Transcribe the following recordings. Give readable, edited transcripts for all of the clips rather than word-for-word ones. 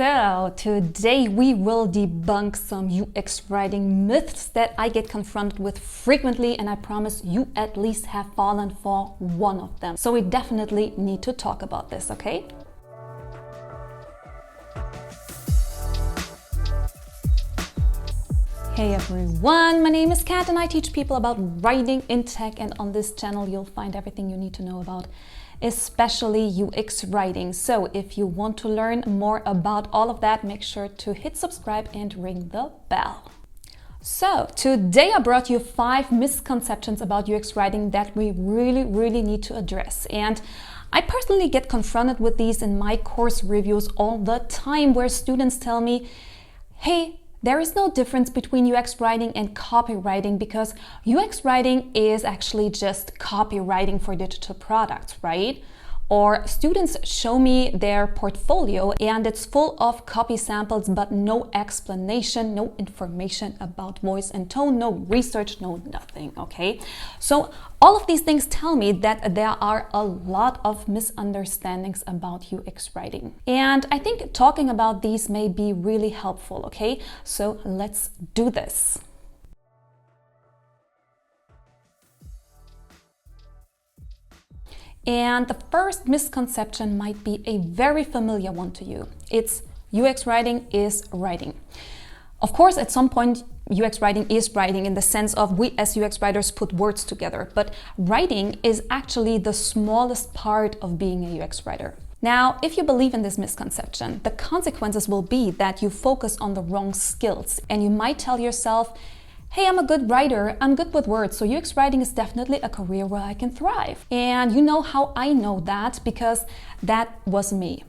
So today we will debunk some UX writing myths that I get confronted with frequently, and I promise you at least have fallen for one of them. So we definitely need to talk about this, okay? Hey everyone, my name is Kat and I teach people about writing in tech, and on this channel you'll find everything you need to know about especially UX writing. So if you want to learn more about all of that, make sure to hit subscribe and ring the bell. So today I brought you 5 misconceptions about UX writing that we really need to address. And I personally get confronted with these in my course reviews all the time, where students tell me, hey, there is no difference between UX writing and copywriting because UX writing is actually just copywriting for digital products, right? Or students show me their portfolio and it's full of copy samples, but no explanation, no information about voice and tone, no research, no nothing, okay? So all of these things tell me that there are a lot of misunderstandings about UX writing. And I think talking about these may be really helpful, okay? So let's do this. And the first misconception might be a very familiar one to you. It's UX writing is writing. Of course, at some point, UX writing is writing in the sense of we as UX writers put words together, but writing is actually the smallest part of being a UX writer. Now, if you believe in this misconception, the consequences will be that you focus on the wrong skills, and you might tell yourself, hey, I'm a good writer, I'm good with words, so UX writing is definitely a career where I can thrive. And you know how I know that? Because that was me.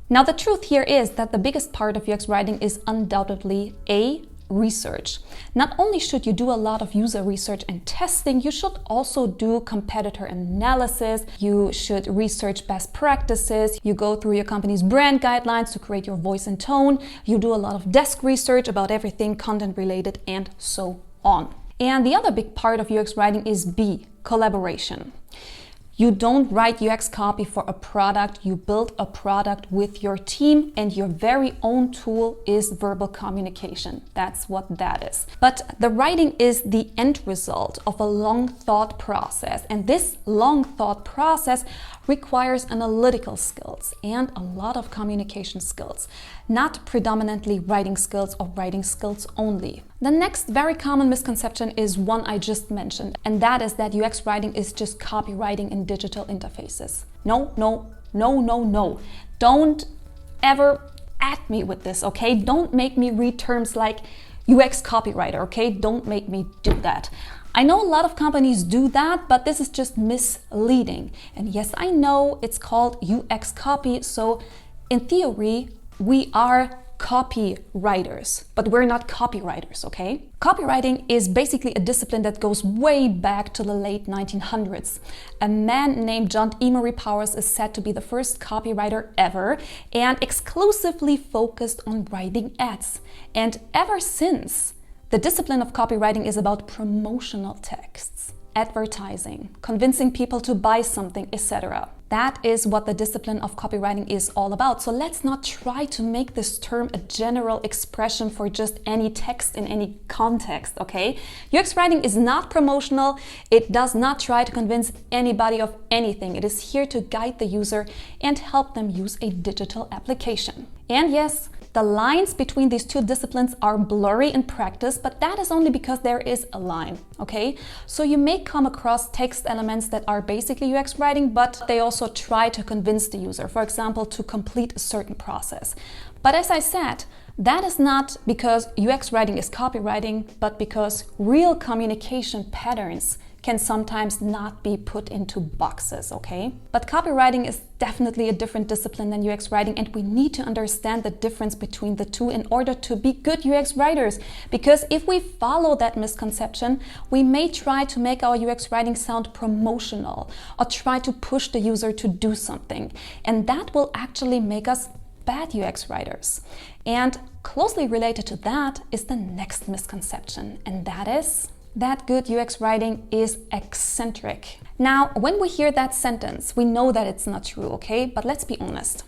Now, the truth here is that the biggest part of UX writing is undoubtedly research. Not only should you do a lot of user research and testing, you should also do competitor analysis, you should research best practices, you go through your company's brand guidelines to create your voice and tone, you do a lot of desk research about everything content related, and so on. And the other big part of UX writing is collaboration. You don't write UX copy for a product, you build a product with your team, and your very own tool is verbal communication. That's what that is. But the writing is the end result of a long thought process, and this long thought process requires analytical skills and a lot of communication skills, not predominantly writing skills or writing skills only. The next very common misconception is one I just mentioned, and that is that UX writing is just copywriting in digital interfaces. No. Don't ever at me with this, okay? Don't make me read terms like UX copywriter, okay? Don't make me do that. I know a lot of companies do that, but this is just misleading. And yes, I know it's called UX copy, so in theory, we are copywriters, but we're not copywriters, okay? Copywriting is basically a discipline that goes way back to the late 1900s. A man named John Emery Powers is said to be the first copywriter ever and exclusively focused on writing ads. And ever since, the discipline of copywriting is about promotional texts, advertising, convincing people to buy something, etc. That is what the discipline of copywriting is all about. So let's not try to make this term a general expression for just any text in any context, okay? UX writing is not promotional. It does not try to convince anybody of anything. It is here to guide the user and help them use a digital application. And yes, the lines between these two disciplines are blurry in practice, but that is only because there is a line, okay? So you may come across text elements that are basically UX writing, but they also try to convince the user, for example, to complete a certain process. But as I said, that is not because UX writing is copywriting, but because real communication patterns can sometimes not be put into boxes, okay? But copywriting is definitely a different discipline than UX writing, and we need to understand the difference between the two in order to be good UX writers. Because if we follow that misconception, we may try to make our UX writing sound promotional or try to push the user to do something. And that will actually make us bad UX writers. And closely related to that is the next misconception, and that is that good UX writing is eccentric. Now, when we hear that sentence, we know that it's not true, okay? But let's be honest.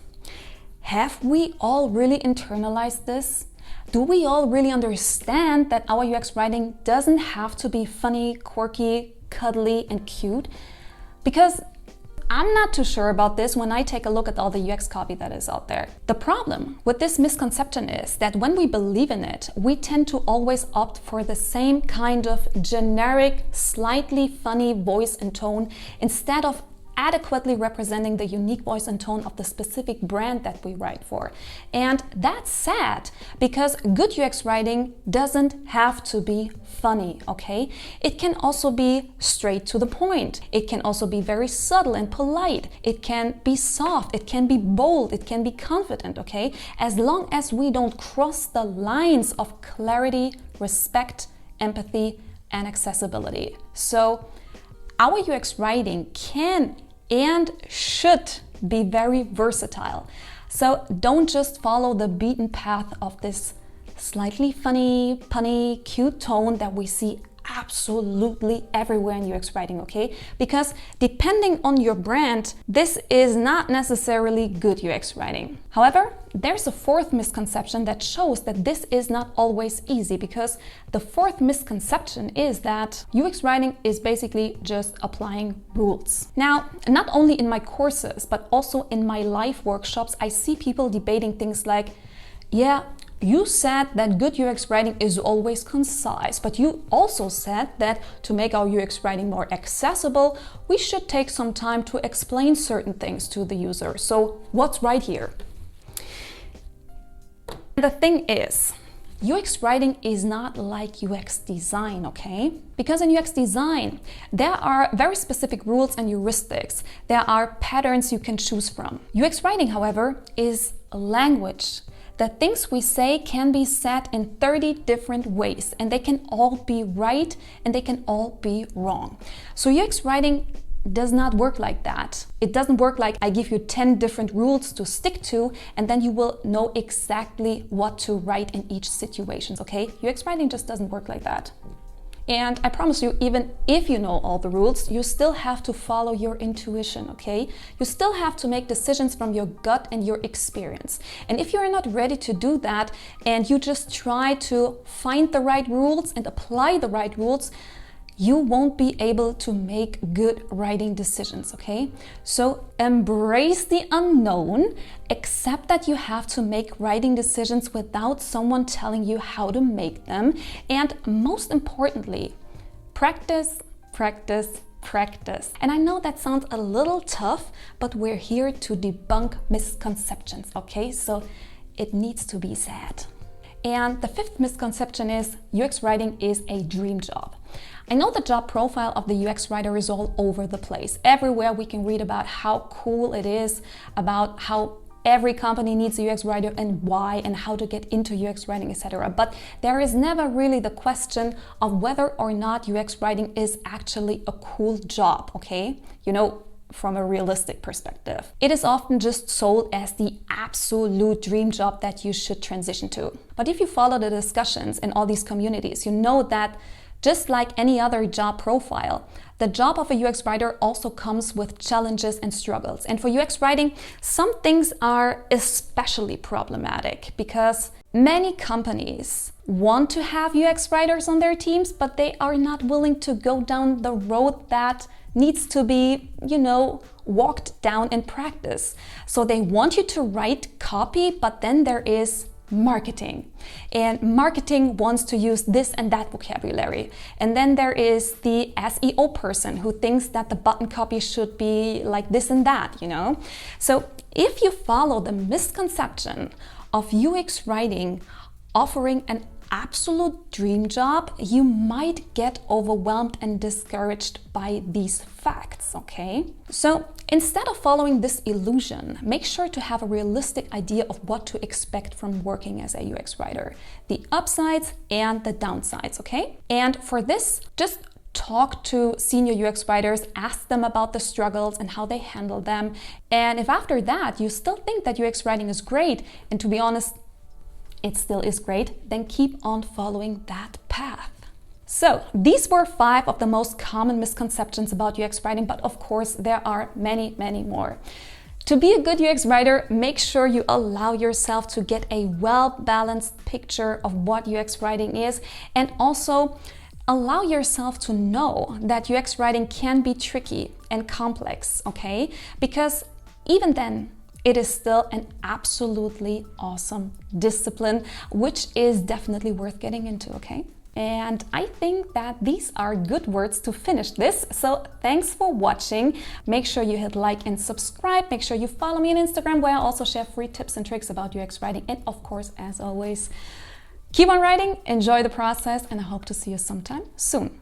Have we all really internalized this? Do we all really understand that our UX writing doesn't have to be funny, quirky, cuddly, and cute? Because I'm not too sure about this when I take a look at all the UX copy that is out there. The problem with this misconception is that when we believe in it, we tend to always opt for the same kind of generic, slightly funny voice and tone instead of adequately representing the unique voice and tone of the specific brand that we write for. And that's sad because good UX writing doesn't have to be funny, okay? It can also be straight to the point. It can also be very subtle and polite. It can be soft, it can be bold, it can be confident, okay? As long as we don't cross the lines of clarity, respect, empathy, and accessibility. So our UX writing can and should be very versatile. So don't just follow the beaten path of this slightly funny, punny, cute tone that we see absolutely everywhere in UX writing, okay? Because depending on your brand, this is not necessarily good UX writing. However, there's a fourth misconception that shows that this is not always easy, because the fourth misconception is that UX writing is basically just applying rules. Now, not only in my courses, but also in my live workshops, I see people debating things like, yeah, you said that good UX writing is always concise, but you also said that to make our UX writing more accessible, we should take some time to explain certain things to the user. So what's right here? The thing is, UX writing is not like UX design, okay? Because in UX design, there are very specific rules and heuristics. There are patterns you can choose from. UX writing, however, is a language. The things we say can be said in 30 different ways, and they can all be right and they can all be wrong. So UX writing does not work like that. It doesn't work like I give you 10 different rules to stick to and then you will know exactly what to write in each situation, okay? UX writing just doesn't work like that. And I promise you, even if you know all the rules, you still have to follow your intuition, okay? You still have to make decisions from your gut and your experience. And if you're not ready to do that and you just try to find the right rules and apply the right rules, you won't be able to make good writing decisions, okay? So embrace the unknown, accept that you have to make writing decisions without someone telling you how to make them, and most importantly, practice, practice, practice. And I know that sounds a little tough, but we're here to debunk misconceptions, okay? So it needs to be said. And the fifth misconception is UX writing is a dream job. I know the job profile of the UX writer is all over the place. Everywhere we can read about how cool it is, about how every company needs a UX writer and why, and how to get into UX writing, etc. But there is never really the question of whether or not UX writing is actually a cool job, okay? You know, from a realistic perspective. It is often just sold as the absolute dream job that you should transition to. But if you follow the discussions in all these communities, you know that just like any other job profile, the job of a UX writer also comes with challenges and struggles. And for UX writing, some things are especially problematic because many companies want to have UX writers on their teams, but they are not willing to go down the road that needs to be, you know, walked down in practice. So they want you to write copy, but then there is marketing. And marketing wants to use this and that vocabulary. And then there is the SEO person who thinks that the button copy should be like this and that, you know? So if you follow the misconception of UX writing offering an absolute dream job, you might get overwhelmed and discouraged by these facts, okay? So instead of following this illusion, make sure to have a realistic idea of what to expect from working as a UX writer, the upsides and the downsides, okay? And for this, just talk to senior UX writers, ask them about the struggles and how they handle them. And if after that you still think that UX writing is great, and to be honest, it still is great, then keep on following that path. So these were 5 of the most common misconceptions about UX writing, but of course there are many, many more. To be a good UX writer, make sure you allow yourself to get a well-balanced picture of what UX writing is, and also allow yourself to know that UX writing can be tricky and complex, okay? Because even then, it is still an absolutely awesome discipline, which is definitely worth getting into, okay? And I think that these are good words to finish this. So thanks for watching. Make sure you hit like and subscribe. Make sure you follow me on Instagram, where I also share free tips and tricks about UX writing. And of course, as always, keep on writing, enjoy the process, and I hope to see you sometime soon.